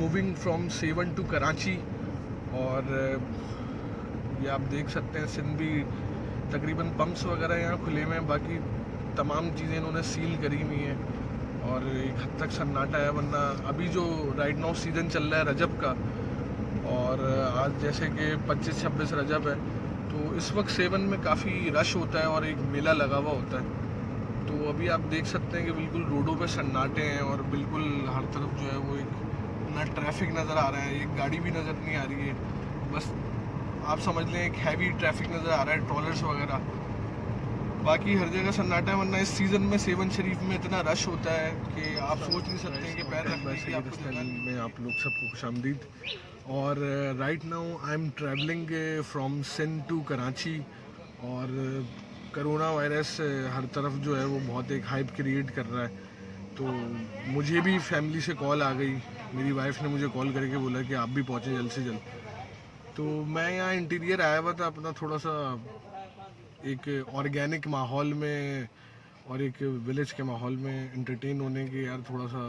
Moving from seven to Karachi. और ये आप देख सकते हैं सिंध भी तकरीबन पम्प्स वगैरह यहाँ खुले हुए हैं, बाकी तमाम चीज़ें इन्होंने सील करी हुई हैं और एक हद तक सन्नाटा है। वरना अभी जो राइट नाउ सीज़न चल रहा है रजब का, और आज जैसे कि 25-26 रजब है, तो इस वक्त सेवन में काफ़ी रश होता है और एक मेला लगा हुआ होता है। तो अभी आप देख सकते हैं कि बिल्कुल रोडों पे सन्नाटे हैं और बिल्कुल हर तरफ जो है वो एक ना ट्रैफिक नज़र आ रहा है, एक गाड़ी भी नज़र नहीं आ रही है, बस आप समझ लें एक हैवी ट्रैफिक नज़र आ रहा है, ट्रॉलर्स वगैरह। बाकी हर जगह सन्नाटा है, वरना इस सीज़न में सेवन शरीफ में इतना रश होता है कि आप सोच नहीं सकते कि पैर रखने की आपको में आप लोग सबको खुशामदीद। और right now I am travelling from Sindh to Karachi. और करोना वायरस हर तरफ जो है वो बहुत एक हाइप क्रिएट कर रहा है, तो मुझे भी फैमिली से कॉल आ गई, मेरी वाइफ ने मुझे कॉल करके बोला कि आप भी पहुँचें जल्द से जल्द। तो मैं यहाँ इंटीरियर आया हुआ था अपना थोड़ा सा एक ऑर्गेनिक माहौल में और एक विलेज के माहौल में इंटरटेन होने के, यार थोड़ा सा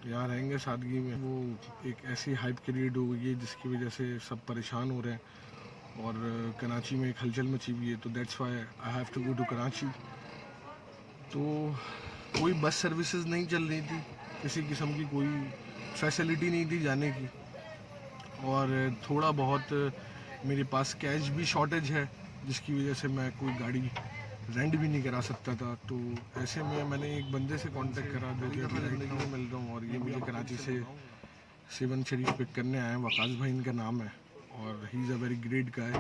यहाँ रहेंगे सादगी में। वो एक ऐसी हाइप क्रिएट हो गई है जिसकी वजह से सब परेशान हो रहे हैं और कराची में एक हलचल मची हुई है, तो that's why I have to go to Karachi. तो कोई बस सर्विसेज नहीं चल रही थी, किसी किस्म की कोई फैसिलिटी नहीं थी जाने की, और थोड़ा बहुत मेरे पास कैश भी शॉर्टेज है जिसकी वजह से मैं कोई गाड़ी रेंट भी नहीं करा सकता था। तो ऐसे में मैंने एक बंदे से कांटेक्ट करा, जो कि रेंट में मिल रहा हूँ, और ये मुझे कराची से सेवन शरीफ पिक करने आए हैं। वकास भाई इनका नाम है और ही is a very great guy,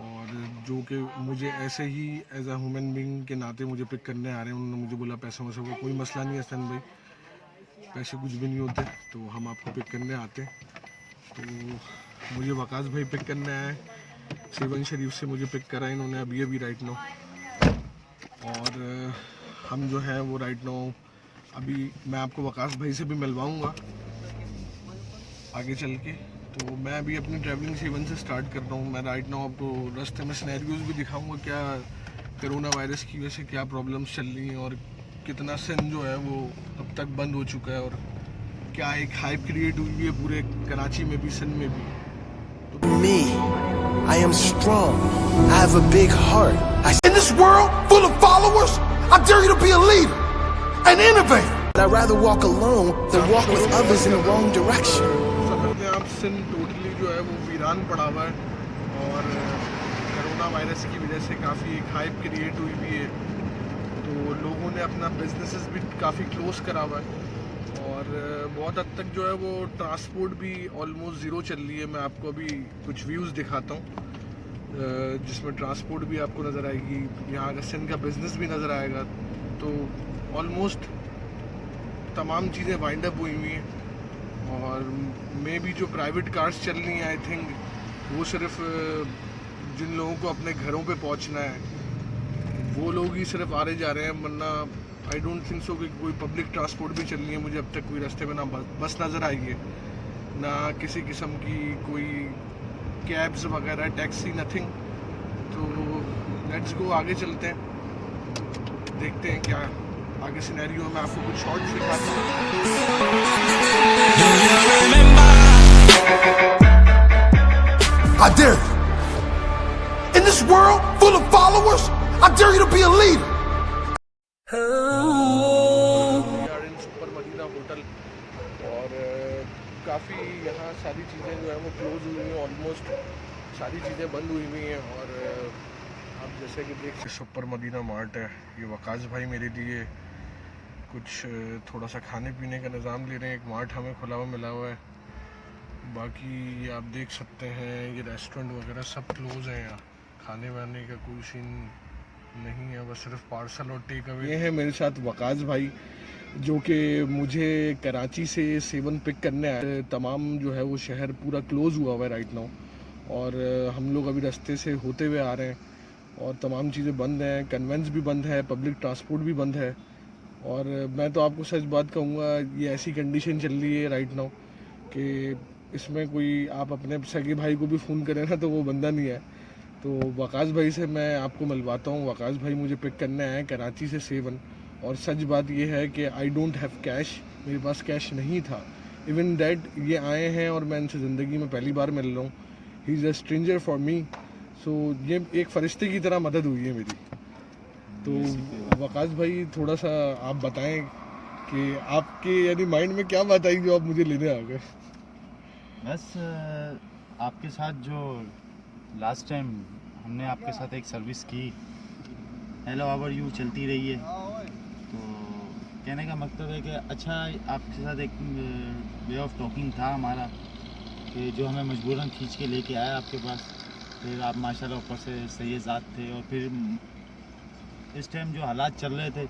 और जो कि मुझे ऐसे ही एज अ ह्यूमन बीइंग के नाते मुझे पिक करने आ रहे हैं। उन्होंने मुझे बोला पैसों वैसे को कोई मसला नहीं है सन भाई, पैसे कुछ भी नहीं होते, तो हम आपको पिक करने आते हैं। तो मुझे वकास भाई पिक करने आए, सेवन शरीफ से मुझे पिक करा इन्होंने अभी राइट नाउ। और हम जो है वो राइट नाउ अभी मैं आपको वकास भाई से भी मिलवाऊंगा आगे चल के। तो मैं अभी अपनी ट्रैवलिंग सेवन से स्टार्ट कर रहा हूँ। मैं राइट नाउ आपको रास्ते में सिनेरियोज भी दिखाऊंगा, क्या कोरोना वायरस की वजह से क्या प्रॉब्लम्स चल रही हैं और कितना सिंध जो है वो अब तक बंद हो चुका है, और क्या एक हाइप क्रिएट हुई है पूरे कराची में भी, सिंध में भी। Me, I am strong. I have a big heart. In this world full of followers, I dare you to be a leader, an innovator. I'd rather walk alone than walk with others in the wrong direction. समझते हैं आप Sindh totally जो है वो वीरान पड़ा हुआ है, और कोरोना वायरस की वजह से काफ़ी एक हाइप क्रिएट हुई भी है, तो लोगों ने अपना बिजनेसेस भी काफ़ी क्लोज करा हुआ है, और बहुत हद तक जो है वो ट्रांसपोर्ट भी ऑलमोस्ट ज़ीरो चल रही है। मैं आपको अभी कुछ व्यूज़ दिखाता हूँ जिसमें ट्रांसपोर्ट भी आपको नज़र आएगी, यहाँ का सिंध का बिज़नेस भी नज़र आएगा। तो ऑलमोस्ट तमाम चीज़ें वाइंड अप हुई हुई हैं, और मे भी जो प्राइवेट कार्स चल रही हैं आई थिंक वो सिर्फ जिन लोगों को अपने घरों पे पहुँचना है वो लोग ही सिर्फ आ रहे जा रहे हैं, वरना आई डोंट थिंक सो कि कोई पब्लिक ट्रांसपोर्ट भी चल रही है। मुझे अब तक कोई रास्ते में ना बस नज़र आई है, ना किसी किस्म की कोई कैब्स वगैरह, टैक्सी, नथिंग। तो लेट्स गो, आगे चलते हैं, देखते हैं क्या आगे सिनेरियो में। आपको कुछ शॉर्ट्स दिखाता हूँ। I dare you. In this world full of followers, I dare you to be a leader. Super Madina hotel, और काफ़ी यहाँ सारी चीज़ें जो है वो क्लोज हुई हैं, ऑलमोस्ट सारी चीज़ें बंद हुई हुई हैं। और आप जैसे कि देख सुपर मदीना मार्ट है, ये वकास भाई मेरे लिए कुछ थोड़ा सा खाने पीने का निज़ाम ले रहे हैं। एक मार्ट हमें खुला हुआ मिला हुआ है, बाकी आप देख सकते हैं ये रेस्टोरेंट वगैरह सब क्लोज हैं, यहाँ खाने वाने का कोई सीन नहीं है, बस सिर्फ पार्सल और टेक अवे। ये है मेरे साथ वकास भाई, जो कि मुझे कराची से सेवन पिक करने आए। तमाम जो है वो शहर पूरा क्लोज़ हुआ हुआ है राइट नाउ, और हम लोग अभी रास्ते से होते हुए आ रहे हैं, और तमाम चीज़ें बंद हैं, कन्वेंस भी बंद है, पब्लिक ट्रांसपोर्ट भी बंद है। और मैं तो आपको सच बात कहूँगा, ये ऐसी कंडीशन चल रही है राइट नाउ कि इसमें कोई आप अपने सगे भाई को भी फ़ोन करें ना तो वो बंदा नहीं है। तो वकास भाई से मैं आपको मिलवाता हूँ। वकास भाई मुझे पिक करने आए कराची से सेवन, और सच बात ये है कि आई डोंट हैव कैश, मेरे पास कैश नहीं था, इवन दैट ये आए हैं और मैं इनसे ज़िंदगी में पहली बार मिल रहा हूँ. He is a stranger for me. So ये एक फरिश्ते की तरह मदद हुई है मेरी. तो वकास भाई थोड़ा सा आप बताएं कि आपके यानी माइंड में क्या बात आई जो आप मुझे लेने आ गए. बस आपके साथ जो लास्ट टाइम हमने आपके साथ एक सर्विस की, हेलो हाउ आर यू चलती रही है, तो कहने का मतलब है कि अच्छा आपके साथ एक वे ऑफ टॉकिंग था हमारा कि जो हमें मजबूरन खींच के लेके आया आपके पास. फिर आप माशाल्लाह ऊपर से सही ज़ात थे, और फिर इस टाइम जो हालात चल रहे थे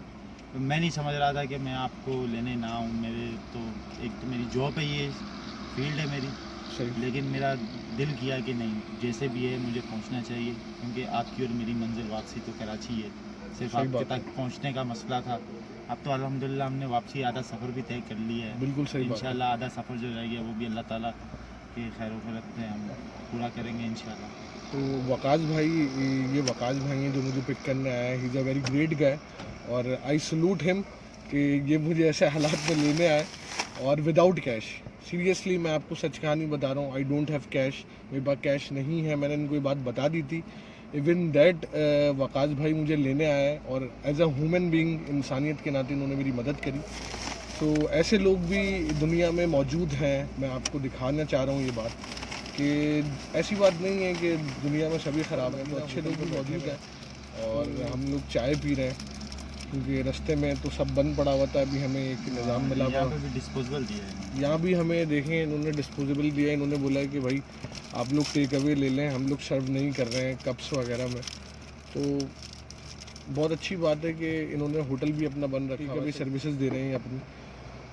तो मैं नहीं समझ रहा था कि मैं आपको लेने ना आऊँ. मेरे तो एक तो मेरी जॉब है, ये फील्ड है मेरी, लेकिन मेरा दिल किया कि नहीं जैसे भी है मुझे पहुंचना चाहिए, क्योंकि आपकी और मेरी मंजिल वापसी तो कराची है. सिर्फ आपके तक पहुंचने का मसला था. अब तो अल्हम्दुलिल्लाह हमने वापसी आधा सफ़र भी तय कर लिया है. बिल्कुल सही बात. इंशाल्लाह आधा सफ़र जो रह गया वो भी अल्लाह ताला के खैर वफरत में हम पूरा करेंगे इंशाल्लाह. तो वकास भाई, ये वकास भाई हैं जो मुझे पिक करने आया है. ही is a very great guy और आई सल्यूट हिम कि ये मुझे ऐसे हालात में लेने आए और विदाउट कैश. सीरियसली मैं आपको सच कहानी बता रहा हूँ. I don't have cash. मेरे पास कैश नहीं है. मैंने इनको ये बात बता दी थी. इवन दैट वकास भाई मुझे लेने आए और एज अ ह्यूमन बीइंग, इंसानियत के नाते इन्होंने मेरी मदद करी. तो ऐसे लोग भी दुनिया में मौजूद हैं. मैं आपको दिखाना चाह रहा हूँ ये बात कि ऐसी बात नहीं है कि दुनिया में सभी ख़राब हैं. तो अच्छे लोग भी मौजूद हैं. और हम लोग चाय पी रहे हैं क्योंकि रास्ते में तो सब बंद पड़ा हुआ था. अभी हमें एक निज़ाम मिला हुआ. यहाँ पे भी डिस्पोजेबल दिया है. यहाँ भी हमें देखें इन्होंने डिस्पोजेबल दिया है. इन्होंने बोला है कि भाई आप लोग टेक अवे ले लें, हम लोग सर्व नहीं कर रहे हैं कप्स वगैरह में. तो बहुत अच्छी बात है कि इन्होंने होटल भी अपना बंद रखा है, सर्विसेज दे रहे हैं अपनी.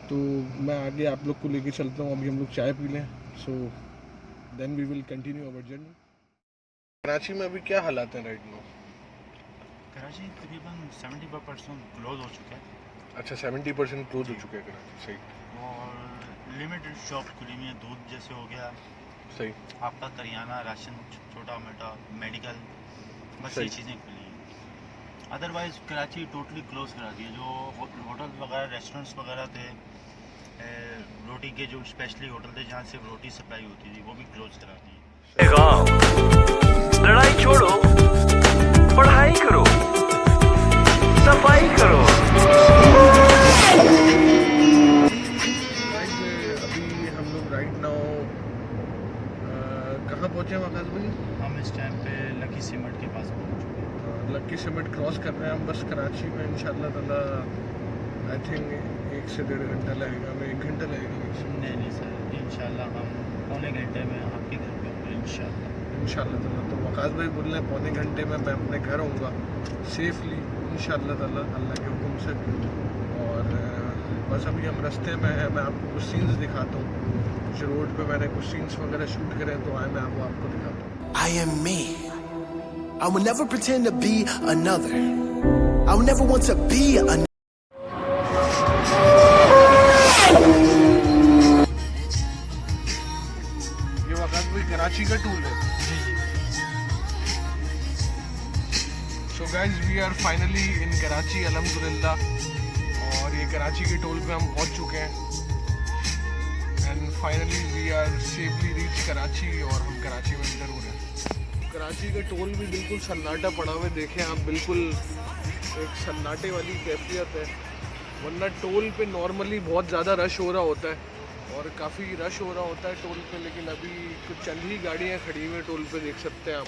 तो मैं आगे आप लोग को लेके चलता हूँ. अभी हम लोग चाय पी लें. So then we will continue our journey. Karachi में अभी क्या हालात हैं राइट नाउ? कराची तकरीबन 70% क्लोज हो चुका है. अच्छा, 70% क्लोज हो चुके हैं कराची. सही. और लिमिटेड शॉप खुली हुई है. दूध जैसे हो गया, सही. आपका करियाना, राशन, छोटा मोटा मेडिकल, बस ये चीज़ें खुली हैं. अदरवाइज़ कराची टोटली क्लोज करा दिया. जो होटल वगैरह, रेस्टोरेंट्स वगैरह थे, रोटी के जो स्पेशली होटल थे जहाँ सिर्फ रोटी सप्लाई होती थी, वो भी क्लोज करा दिए. लड़ाई छोड़ो, पढ़ाई करो, सफाई करो. अभी हम लोग राइट नाउ कहाँ पहुँचे हैं वकास भाई? हम इस टाइम पे लकी सीमेंट के पास पहुँच चुके हैं. लकी सीमेंट क्रॉस कर रहे हैं हम. बस कराची में इंशाल्लाह ताला आई थिंक 1 से 1.5 घंटा लगेगा. हमें 1 घंटा लगेगा. नहीं सर, इंशाल्लाह हम पौने घंटे में आपके घर पे होंगे इंशाल्लाह ताला. तो वकास भाई बोल रहे हैं पौने घंटे में मैं अपने घर आऊँगा सेफली इंशाल्लाह ताला, अल्लाह के हुक्म से. और बस अभी हम रास्ते में हैं. मैं आपको कुछ सीन्स दिखाता हूँ. जो रोड पे मैंने कुछ सीन्स वगैरह शूट करे तो आए मैं आपको दिखाता हूँ. I am me. I will never pretend to be another. I will never want to be another. ये वकास भाई कराची का टूल है. So guys we are finally in Karachi अल्हम्दुलिल्लाह. और ये कराची के टोल पे हम पहुंच चुके हैं. And finally we are safely reach Karachi और हम कराची में इंटर हो रहे हैं. कराची का टोल भी बिल्कुल सन्नाटा पड़ा हुआ है. देखें आप, बिल्कुल एक सन्नाटे वाली कैफियत है. वरना टोल पे नॉर्मली बहुत ज़्यादा रश हो रहा होता है और काफ़ी रश हो रहा होता है टोल पे. लेकिन अभी कुछ चंद ही गाड़ियाँ खड़ी हुई हैं टोल पे, देख सकते हैं आप.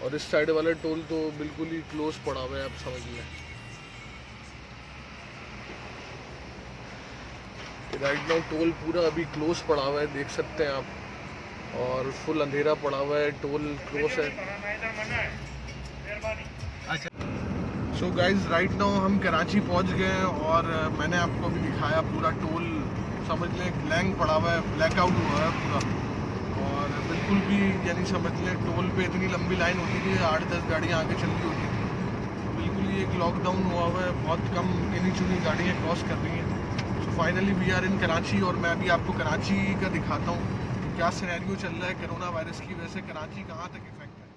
और इस साइड वाला टोल तो बिल्कुल ही क्लोज पड़ा हुआ है. आप समझ लें राइट नाउ टोल पूरा अभी क्लोज पड़ा हुआ है. देख सकते हैं आप. और फुल अंधेरा पड़ा हुआ है. टोल क्लोज है. सो गाइज राइट नाउ हम कराची पहुंच गए हैं. और मैंने आपको अभी दिखाया पूरा टोल. समझ लें ब्लैंक पड़ा हुआ है, ब्लैकआउट हुआ है पूरा. और बिल्कुल भी यानी समझ लें टोल पे इतनी लंबी लाइन होती थी, 8-10 गाड़ियाँ आगे चल रही होती थी. बिल्कुल ही एक लॉकडाउन हुआ हुआ है. बहुत कम गिनी चुनी गाड़ियाँ क्रॉस कर रही हैं. So finally we are in Karachi. और मैं अभी आपको कराची का दिखाता हूँ क्या सिनेरियो चल रहा है कोरोना वायरस की वजह से. कराची कहाँ तक इफेक्ट है.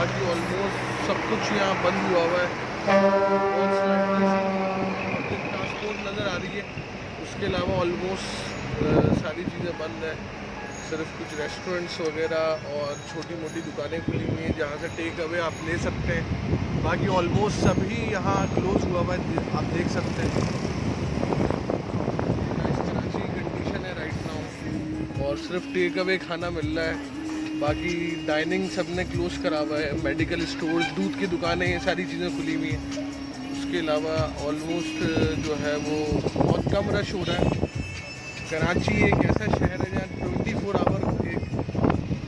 बाकी ऑलमोस्ट सब कुछ यहाँ बंद हुआ हुआ है और पब्लिक ट्रांसपोर्ट नज़र आ रही है, उसके अलावा ऑलमोस्ट सारी चीज़ें बंद है। सिर्फ कुछ रेस्टोरेंट्स वगैरह और छोटी मोटी दुकानें खुली हुई हैं जहाँ से टेक अवे आप ले सकते हैं। बाकी ऑलमोस्ट सभी यहाँ क्लोज हुआ हुआ है, आप देख सकते हैं। कराची की कंडीशन है राइट नाउ, और सिर्फ टेक अवे खाना मिल रहा है। बाकी डाइनिंग सब ने क्लोज करा हुआ है, मेडिकल स्टोर्स, दूध की दुकानें, ये सारी चीज़ें खुली हुई हैं। उसके अलावा ऑलमोस्ट जो है वो बहुत कम रश हो रहा है। कराची एक ऐसा शहर है जहाँ 24 आवर एक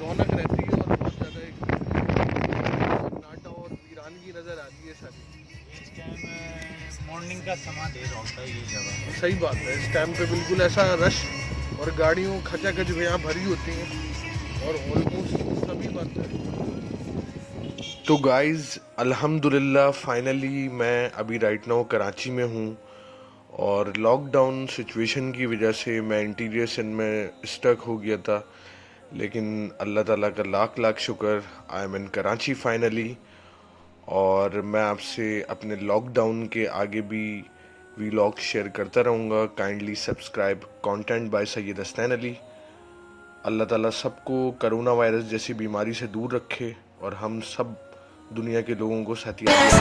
रौनक रहती है और बहुत ज़्यादा एक सन्नाटा और वीरानगी नज़र आती है सारी। इस टाइम मॉर्निंग का समा देर होता है ये जगह। सही बात है, इस टाइम पे बिल्कुल ऐसा रश और गाड़ियों खचाखच यहाँ भरी होती हैं और ऑलमोस्ट सभी बात है। तो गाइज़ अल्हम्दुलिल्लाह फाइनली मैं अभी राइट नाउ कराची में हूँ और लॉकडाउन सिचुएशन की वजह से मैं इंटीरियर सिंध में स्टक हो गया था, लेकिन अल्लाह ताला का लाख लाख शुक्र, I am in Karachi finally. और मैं आपसे अपने लॉकडाउन के आगे भी वीलॉग शेयर करता रहूँगा। Kindly subscribe content by Syed Hasnain Ali. Allah ताला सबको कोरोना वायरस जैसी बीमारी से दूर रखे और हम सब दुनिया के लोगों को सेहतियात